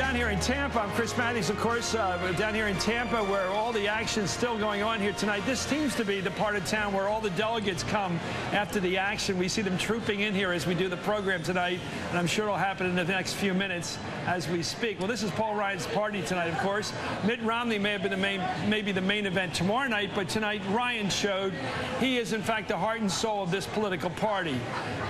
down here in Tampa. I'm Chris Matthews, of course, down here in Tampa where all the action's still going on here tonight. This seems to be the part of town where all the delegates come after the action. We see them trooping in here as we do the program tonight, and I'm sure it'll happen in the next few minutes as we speak. Well, this is Paul Ryan's party tonight, of course. Mitt Romney may have been maybe the main event tomorrow night, but tonight Ryan showed he is, in fact, the heart and soul of this political party.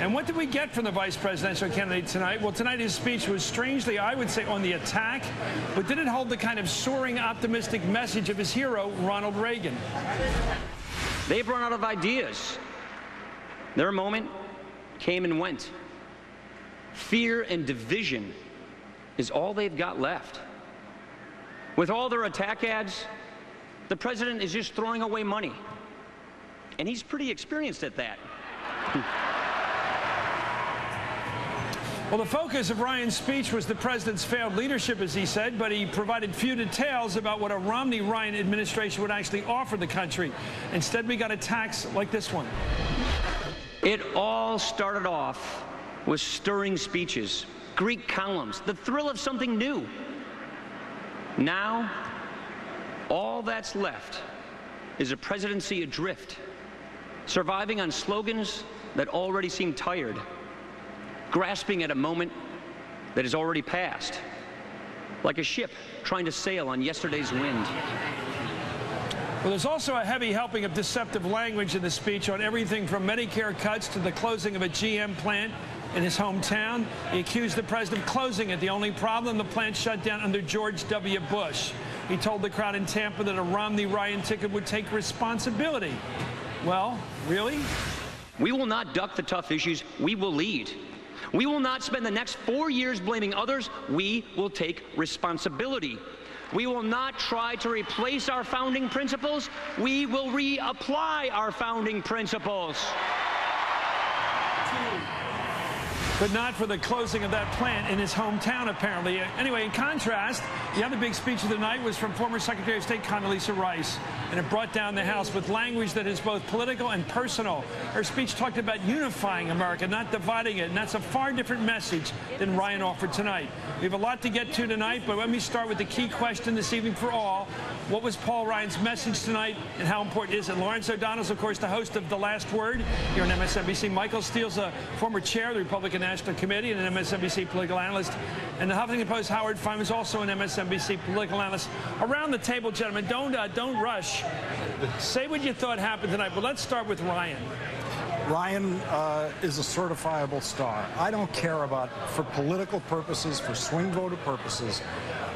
And what did we get from the vice presidential candidate tonight? Well, tonight his speech was strangely, I would say, on the attack, but didn't hold the kind of soaring, optimistic message of his hero, Ronald Reagan. They've run out of ideas. Their moment came and went. Fear and division is all they've got left. With all their attack ads, the president is just throwing away money. And he's pretty experienced at that. Well, the focus of Ryan's speech was the president's failed leadership, as he said, but he provided few details about what a Romney-Ryan administration would actually offer the country. Instead, we got attacks like this one. It all started off with stirring speeches, Greek columns, the thrill of something new. Now, all that's left is a presidency adrift, surviving on slogans that already seem tired, grasping at a moment that has already passed, like a ship trying to sail on yesterday's wind. Well, there's also a heavy helping of deceptive language in the speech on everything from Medicare cuts to the closing of a GM plant in his hometown. He accused the president of closing it. The only problem, the plant shut down under George W. Bush. He told the crowd in Tampa that a Romney-Ryan ticket would take responsibility. Well, really? We will not duck the tough issues. We will lead. We will not spend the next 4 years blaming others. We will take responsibility. We will not try to replace our founding principles. We will reapply our founding principles. But not for the closing of that plant in his hometown, apparently. Anyway, in contrast, the other big speech of the night was from former Secretary of State Condoleezza Rice, and it brought down the House with language that is both political and personal. Her speech talked about unifying America, not dividing it, and that's a far different message than Ryan offered tonight. We have a lot to get to tonight, but let me start with the key question this evening for all. What was Paul Ryan's message tonight, and how important is it? Lawrence O'Donnell's, of course, the host of The Last Word here on MSNBC. Michael Steele's a former chair of the Republican National Committee and an MSNBC political analyst. And the Huffington Post Howard Fine is also an MSNBC political analyst. Around the table, gentlemen, don't rush. Say what you thought happened tonight, but let's start with Ryan. Ryan is a certifiable star. I don't care about, for political purposes, for swing voter purposes,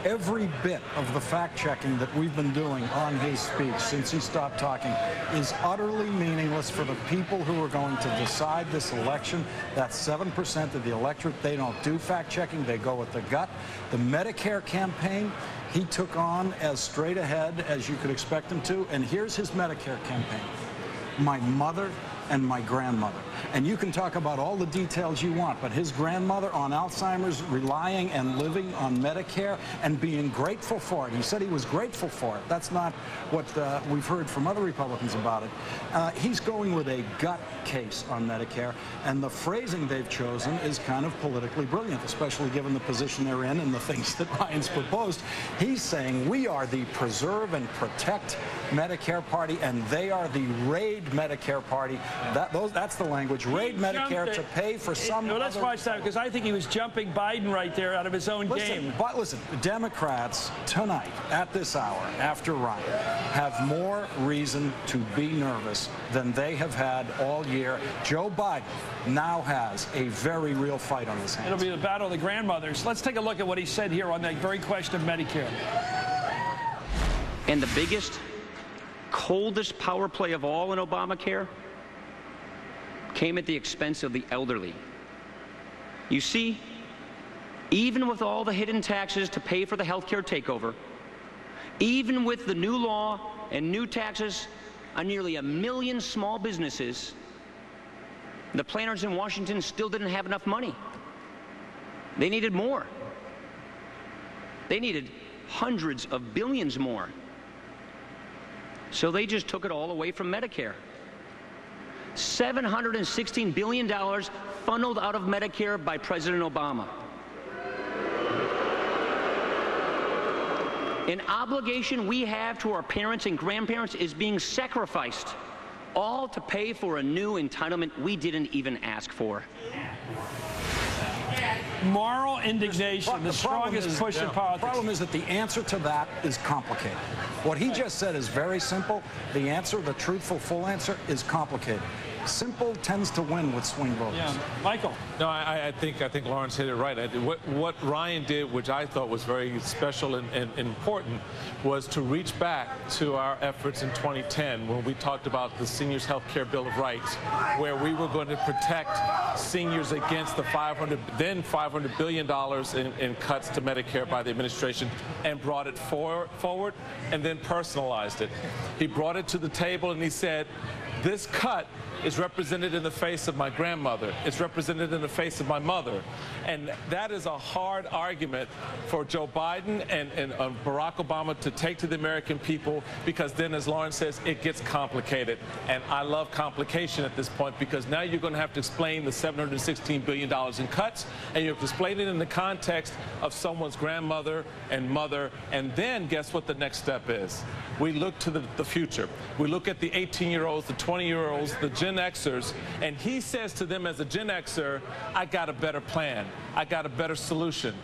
every bit of the fact-checking that we've been doing on his speech since he stopped talking is utterly meaningless for the people who are going to decide this election. That's 7% of the electorate. They don't do fact-checking. They go with the gut. The Medicare campaign, he took on as straight ahead as you could expect him to. And here's his Medicare campaign. My mother and my grandmother. And you can talk about all the details you want, but his grandmother on Alzheimer's relying and living on Medicare and being grateful for it. He said he was grateful for it. That's not what we've heard from other Republicans about it. He's going with a gut case on Medicare, and the phrasing they've chosen is kind of politically brilliant, especially given the position they're in and the things that Ryan's proposed. He's saying we are the preserve and protect Medicare party, and they are the raid Medicare party. That's the language. Raid Medicare to pay for some. No, let's watch that, because I think he was jumping Biden right there out of his own game. But listen, Democrats tonight at this hour after Ryan have more reason to be nervous than they have had all year. Joe Biden now has a very real fight on his hands. It'll be the battle of the grandmothers. Let's take a look at what he said here on that very question of Medicare. And the biggest, coldest power play of all in Obamacare came at the expense of the elderly. You see, even with all the hidden taxes to pay for the healthcare takeover, even with the new law and new taxes on nearly 1 million small businesses, the planners in Washington still didn't have enough money. They needed more. They needed hundreds of billions more. So they just took it all away from Medicare. $716 billion funneled out of Medicare by President Obama. An obligation we have to our parents and grandparents is being sacrificed, all to pay for a new entitlement we didn't even ask for. Moral indignation, the strongest push in politics. The problem is that the answer to that is complicated. What he just said is very simple. The answer, the truthful, full answer, is complicated. Simple tends to win with swing voters. Yeah. Michael. No, I think Lawrence hit it right. What Ryan did, which I thought was very special and important, was to reach back to our efforts in 2010 when we talked about the Seniors Health Care Bill of Rights, where we were going to protect seniors against the $500 billion in cuts to Medicare by the administration, and brought it forward and then personalized it. He brought it to the table and he said, this cut is represented in the face of my grandmother. It's represented in the face of my mother. And that is a hard argument for Joe Biden and Barack Obama to take to the American people, because then, as Lawrence says, it gets complicated. And I love complication at this point, because now you're going to have to explain the $716 billion in cuts, and you have to explain it in the context of someone's grandmother and mother. And then guess what the next step is? We look to the future. We look at the 18-year-olds, the 20-year-olds, the Gen Xers, and he says to them as a Gen Xer, I got a better plan. I got a better solution.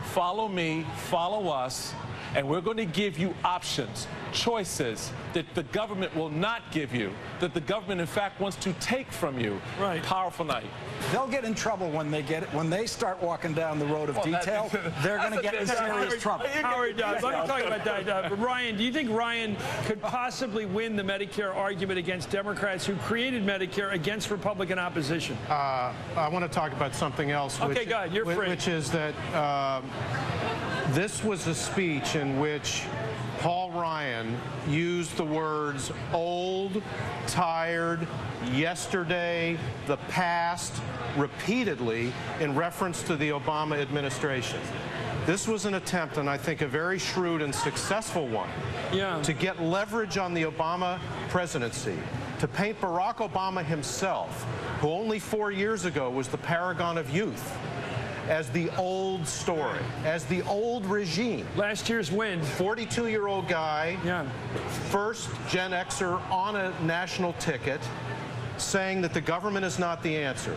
Follow me, follow us, and we're going to give you options, choices that the government will not give you, that the government, in fact, wants to take from you. Right. Powerful night. They'll get in trouble when they start walking down the road of detail. They're going to get in serious trouble. Howard, let me talk about that. Ryan, do you think Ryan could possibly win the Medicare argument against Democrats who created Medicare against Republican opposition? I want to talk about something else. Okay, go ahead. You're free. Which is that this was a speech in which Paul Ryan used the words old, tired, yesterday, the past, repeatedly in reference to the Obama administration. This was an attempt, and I think a very shrewd and successful one, to get leverage on the Obama presidency, to paint Barack Obama himself, who only 4 years ago was the paragon of youth, as the old story, as the old regime. Last year's win. 42-year-old guy, first Gen Xer on a national ticket, saying that the government is not the answer.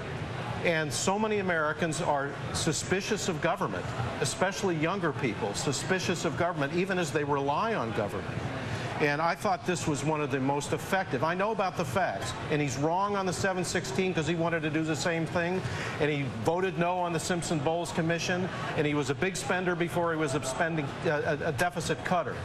And so many Americans are suspicious of government, especially younger people, suspicious of government, even as they rely on government. And I thought this was one of the most effective. I know about the facts, and he's wrong on the 716 because he wanted to do the same thing, and he voted no on the Simpson-Bowles Commission, and he was a big spender before he was a deficit cutter.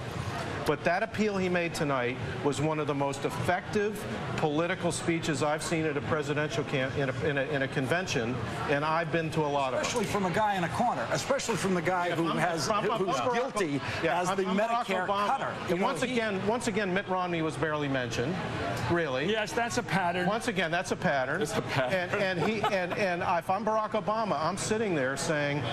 But that appeal he made tonight was one of the most effective political speeches I've seen at a presidential in a convention, and I've been to a lot of them. Especially from a guy in a corner, especially from the guy who's guilty as the Medicare cutter. And once again, Mitt Romney was barely mentioned. Really? Yes, that's a pattern. Once again, that's a pattern. It's a pattern. And if I'm Barack Obama, I'm sitting there saying,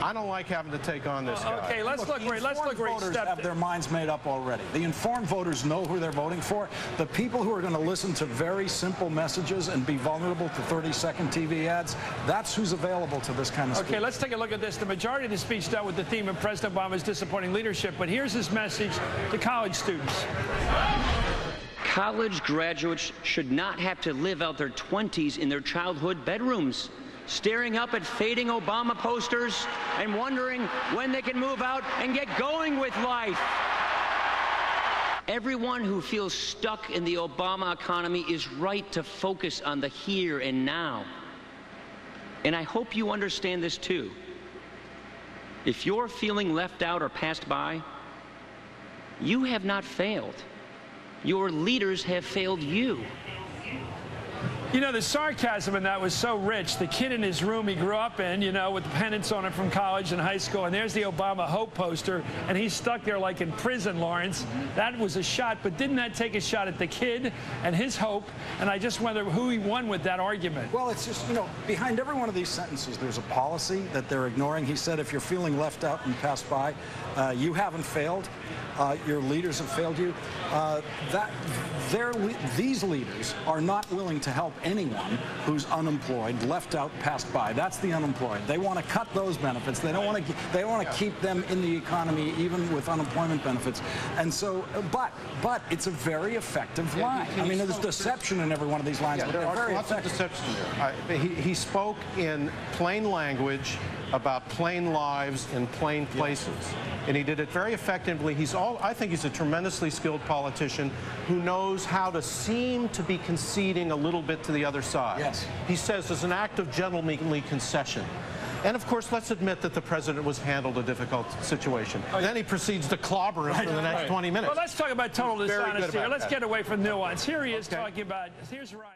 I don't like having to take on this guy. Okay, let's look where he voters stepped have their minds made up already. The informed voters know who they're voting for. The people who are going to listen to very simple messages and be vulnerable to 30-second TV ads, that's who's available to this kind of speech. Okay, let's take a look at this. The majority of the speech dealt with the theme of President Obama's disappointing leadership, but here's his message to college students. College graduates should not have to live out their 20s in their childhood bedrooms, staring up at fading Obama posters and wondering when they can move out and get going with life. Everyone who feels stuck in the Obama economy is right to focus on the here and now. And I hope you understand this too. If you're feeling left out or passed by, you have not failed. Your leaders have failed you. You know, the sarcasm in that was so rich. The kid in his room he grew up in, you know, with the pennants on it from college and high school, and there's the Obama Hope poster, and he's stuck there like in prison, Lawrence. That was a shot, but didn't that take a shot at the kid and his hope? And I just wonder who he won with that argument. Well, it's just, you know, behind every one of these sentences, there's a policy that they're ignoring. He said, if you're feeling left out and passed by, you haven't failed. Your leaders have failed you. These leaders are not willing to help anyone who's unemployed, left out, passed by. That's the unemployed. They want to cut those benefits. They don't want to. They want to keep them in the economy, even with unemployment benefits. And so, but it's a very effective line. I mean, there's deception in every one of these lines. Yeah, there are lots of deception there. He spoke in plain language about plain lives in plain places. And he did it very effectively. I think he's a tremendously skilled politician who knows how to seem to be conceding a little bit to the other side. Yes. He says it's an act of gentlemanly concession. And of course, let's admit that the president was handled a difficult situation. And then he proceeds to clobber him for the next 20 minutes. Well, let's talk about total dishonesty here. Let's get away from nuance. Here he is talking about, here's Ryan.